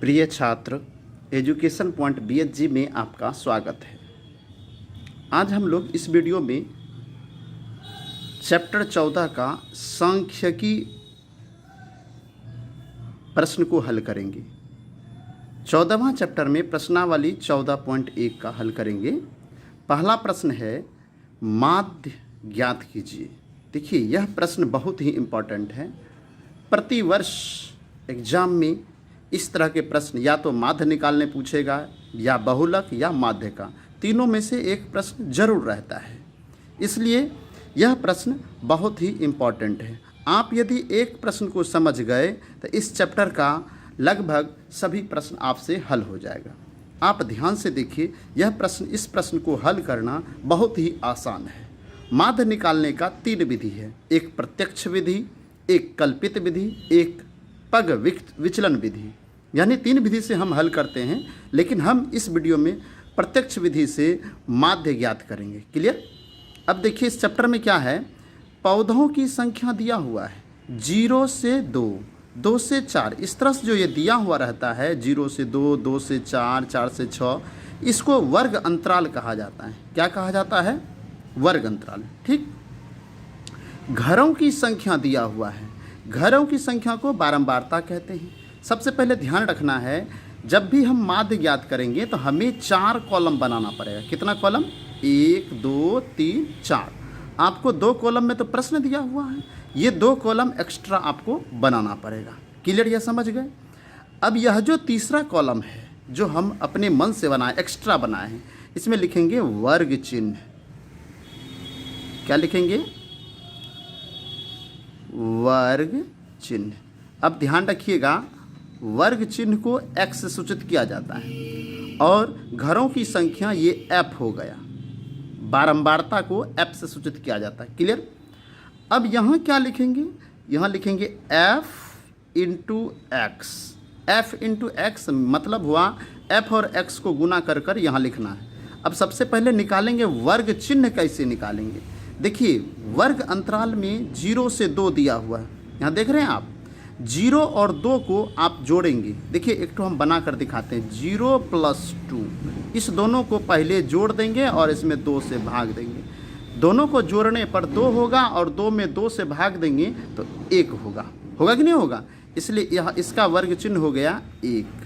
प्रिय छात्र, education point BHG में आपका स्वागत है। आज हम लोग इस वीडियो में चैप्टर 14 का सांख्यिकी प्रश्न को हल करेंगे। 14वां चैप्टर में प्रश्नावली 14.1 का हल करेंगे। पहला प्रश्न है माध्य ज्ञात कीजिए। देखिए, यह प्रश्न बहुत ही इम्पोर्टेंट है। प्रतिवर्ष एग्जाम में इस तरह के प्रश्न या तो माध्य निकालने पूछेगा या बहुलक या माध्य का, तीनों में से एक प्रश्न जरूर रहता है। इसलिए यह प्रश्न बहुत ही इम्पॉर्टेंट है। आप यदि एक प्रश्न को समझ गए तो इस चैप्टर का लगभग सभी प्रश्न आपसे हल हो जाएगा। आप ध्यान से देखिए, इस प्रश्न को हल करना बहुत ही आसान है। माध्य निकालने का 3 विधि है, एक प्रत्यक्ष विधि, एक कल्पित विधि, एक पग विचलन विधि। यानी 3 विधि से हम हल करते हैं, लेकिन हम इस वीडियो में प्रत्यक्ष विधि से माध्य ज्ञात करेंगे। क्लियर? अब देखिए, इस चैप्टर में क्या है, पौधों की संख्या दिया हुआ है 0 से 2, 2 से 4। इस तरह से जो ये दिया हुआ रहता है 0 से 2, 2 से 4, 4 से 6, इसको वर्ग अंतराल कहा जाता है। क्या कहा जाता है? वर्ग अंतराल। ठीक। घरों की संख्या दिया हुआ है, घरों की संख्या को बारंबारता कहते हैं। सबसे पहले ध्यान रखना है, जब भी हम माध्य ज्ञात करेंगे तो हमें 4 कॉलम बनाना पड़ेगा। कितना कॉलम? 1 2 3 4। आपको 2 कॉलम में तो प्रश्न दिया हुआ है, ये 2 कॉलम एक्स्ट्रा आपको बनाना पड़ेगा। क्लियर? यह समझ गए? अब यह जो तीसरा कॉलम है जो हम अपने मन से बनाए, एक्स्ट्रा बनाए हैं, इसमें लिखेंगे वर्ग चिन्ह। क्या लिखेंगे? वर्ग चिन्ह। अब ध्यान रखिएगा, वर्ग चिन्ह को x से सूचित किया जाता है और घरों की संख्या ये f हो गया। बारंबारता को f से सूचित किया जाता है। क्लियर? अब यहाँ क्या लिखेंगे? यहाँ लिखेंगे f into x. f into x मतलब हुआ f और x को गुना कर कर यहाँ लिखना है। अब सबसे पहले निकालेंगे वर्ग चिन्ह। कैसे निकालेंगे? देखिए, वर्ग अंतराल में 0 से 2 दिया हुआ है। यहाँ देख रहे हैं आप, 0 और 2 को आप जोड़ेंगे। देखिए, एक तो हम बना कर दिखाते हैं, 0 + 2। इस दोनों को पहले जोड़ देंगे और इसमें 2 से भाग देंगे। दोनों को जोड़ने पर 2 होगा और 2 में 2 से भाग देंगे तो 1 होगा। होगा कि नहीं होगा? इसलिए यह इसका वर्ग चिन्ह हो गया 1।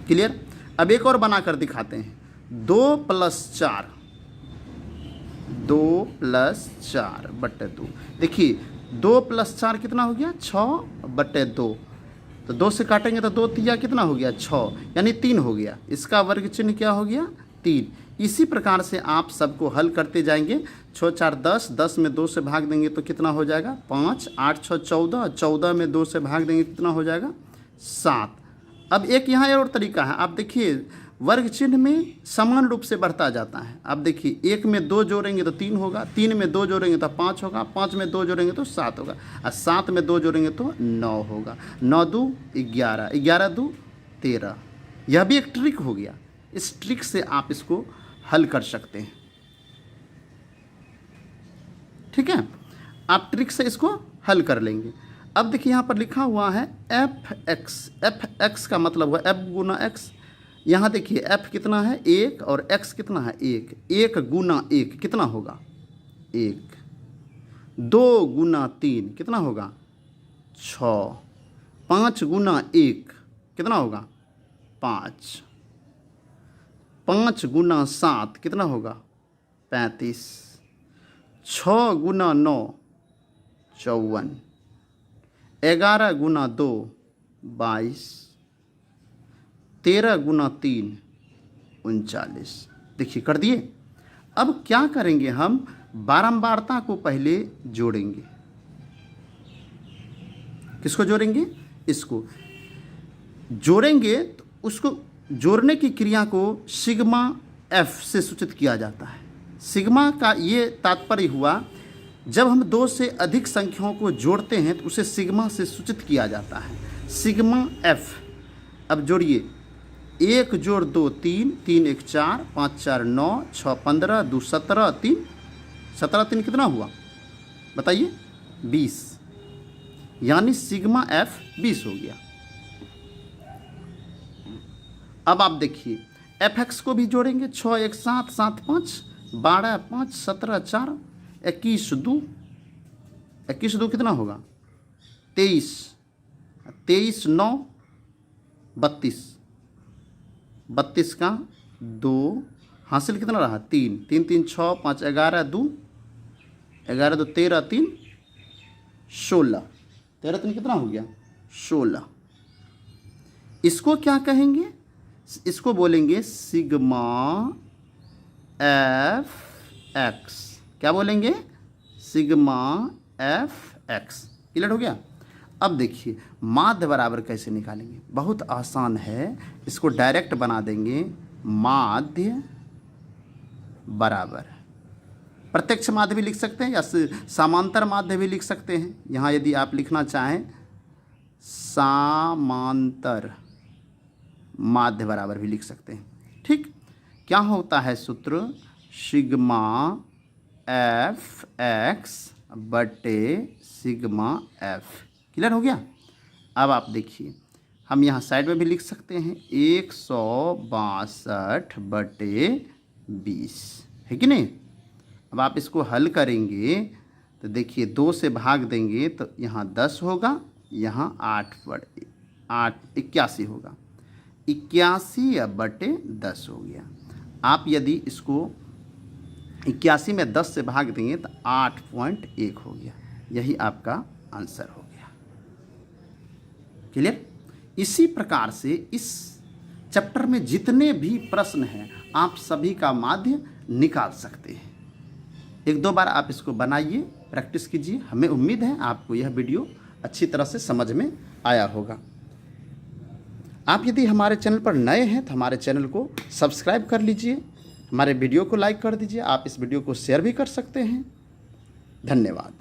क्लियर? अब एक और बना कर दिखाते हैं, 2 + 4, 2 + 4 बटे 2। देखिए, 2 + 4 कितना हो गया? 6 बटे 2। तो 2 से काटेंगे तो 2 तिया कितना हो गया? 6, यानी 3 हो गया। इसका वर्ग चिन्ह क्या हो गया? 3। इसी प्रकार से आप सबको हल करते जाएंगे। 6 4 10, 10 में 2 से भाग देंगे तो कितना हो जाएगा? 5। 8 6 14, 14 में 2 से भाग देंगे कितना हो जाएगा? 7। अब एक यहाँ और तरीका है। आप देखिए, वर्ग चिन्ह में समान रूप से बढ़ता जाता है। आप देखिए, 1 में 2 जोड़ेंगे तो 3 होगा, 3 में 2 जोड़ेंगे तो 5 होगा, 5 में 2 जोड़ेंगे तो 7 होगा, और 7 में 2 जोड़ेंगे तो 9 होगा। 9 2 11, 11 2 13। यह भी एक ट्रिक हो गया। इस ट्रिक से आप इसको हल कर सकते हैं। ठीक है? आप ट्रिक से इसको हल कर लेंगे। अब देखिए, यहाँ पर लिखा हुआ है fx। fx का मतलब हुआ f गुना x। यहाँ देखिए, f कितना है? 1 और x कितना है? 1। 1 गुना 1 कितना होगा? 1। 2 गुना 3 कितना होगा? 6। 5 गुना 1 कितना होगा? 5। 5 गुना 7 कितना होगा? 35। 6 गुना 9 54। 11 गुना 2 22। 13 गुना 3 39। देखिए, कर दिए। अब क्या करेंगे, हम बारंबारता को पहले जोड़ेंगे। किसको जोड़ेंगे? इसको जोड़ेंगे तो उसको जोड़ने की क्रिया को सिग्मा f से सूचित किया जाता है। सिग्मा का ये तात्पर्य हुआ, जब हम 2 से अधिक संख्याओं को जोड़ते हैं तो उसे सिग्मा से सूचित किया जाता है, सिग्मा f। अब जोड़िए, 1 जोड़ 2 3, 3 1 4, 5 4 9, 6 15, 2 17, 3 17, 3 कितना हुआ? बताइए? 20। यानी सिग्मा f 20 हो गया। अब आप देखिए एफ एक्स को भी जोड़ेंगे, 6 1 7 7 5 12 5 17 4 21 2 21 2 कितना होगा 23 23 9 32 32 का 2 हासिल कितना रहा 3 3 3 6 5 11 2 11 2 13 3 16 13 3 कितना हो गया 16। इसको क्या कहेंगे, इसको बोलेंगे सिग्मा एफ एक्स। क्या बोलेंगे सिग्मा एफ एक्स। क्लियर हो गया। अब देखिए माध्य बराबर कैसे निकालेंगे, बहुत आसान है। इसको डायरेक्ट बना देंगे माध्य बराबर, प्रत्यक्ष माध्य भी लिख सकते हैं या समांतर माध्य भी लिख सकते हैं। यहाँ यदि आप लिखना चाहें समांतर माध्य बराबर भी लिख सकते हैं। ठीक, क्या होता है सूत्र सिग्मा एफ एक्स बटे सिग्मा एफ। क्लियर हो गया। अब आप देखिए हम यहाँ साइड में भी लिख सकते हैं 162 बटे 20, है कि नहीं। अब आप इसको हल करेंगे तो देखिए 2 से भाग देंगे तो यहाँ 10 होगा, यहाँ 8 81 होगा, 81 बटे 10 हो गया। आप यदि इसको 81 में 10 से भाग देंगे तो 8.1 हो गया। यही आपका आंसर हो गया। क्लियर। इसी प्रकार से इस चैप्टर में जितने भी प्रश्न हैं आप सभी का माध्य निकाल सकते हैं। 1-2 बार आप इसको बनाइए, प्रैक्टिस कीजिए। हमें उम्मीद है आपको यह वीडियो अच्छी तरह से समझ में आया होगा। आप यदि हमारे चैनल पर नए हैं तो हमारे चैनल को सब्सक्राइब कर लीजिए, हमारे वीडियो को लाइक कर दीजिए। आप इस वीडियो को शेयर भी कर सकते हैं। धन्यवाद।